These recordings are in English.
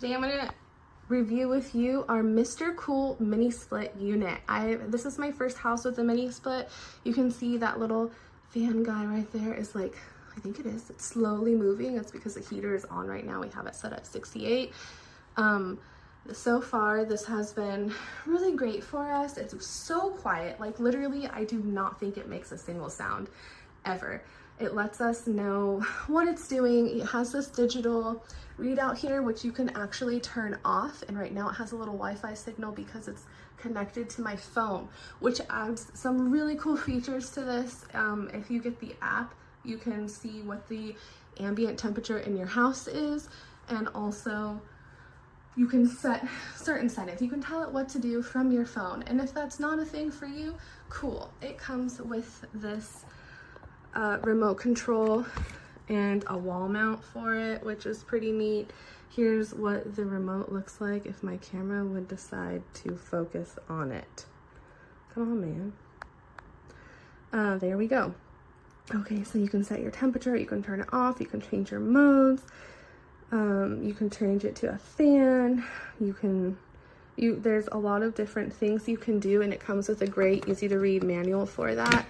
Today I'm gonna review with you our MRCOOL mini split unit. This is my first house with a mini split. You can see that little fan guy right there is like, I think it's slowly moving. It's because the heater is on right now. We have it set at 68. So far this has been really great for us. It's so quiet, like literally I do not think it makes a single sound ever. It lets us know what it's doing. It has this digital readout here which you can actually turn off, and right now it has a little Wi-Fi signal because it's connected to my phone, which adds some really cool features to this. If you get the app, you can see what the ambient temperature in your house is, and also you can set certain settings. You can tell it what to do from your phone. And if that's not a thing for you, cool. It comes with this remote control and a wall mount for it, which is pretty neat. Here's what the remote looks like if my camera would decide to focus on it. Come on, man. There we go. Okay, so you can set your temperature, you can turn it off, you can change your modes. You can change it to a fan. There's a lot of different things you can do, and it comes with a great, easy to read manual for that.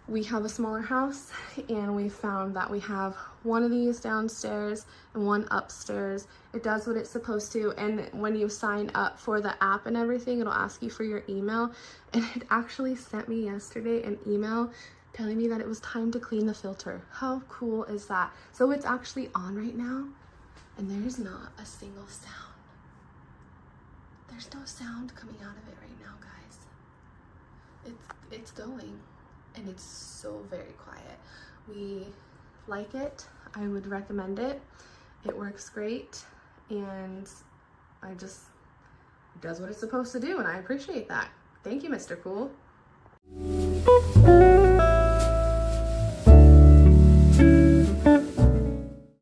We have a smaller house, and we found that we have one of these downstairs and one upstairs. It does what it's supposed to, and when you sign up for the app and everything, it'll ask you for your email, and it actually sent me yesterday an email telling me that it was time to clean the filter. How cool is that? So it's actually on right now, and there's not a single sound. There's no sound coming out of it right now, guys. It's going, and it's so very quiet. We like it. I would recommend it. It works great, and it does what it's supposed to do, and I appreciate that. Thank you, MRCOOL.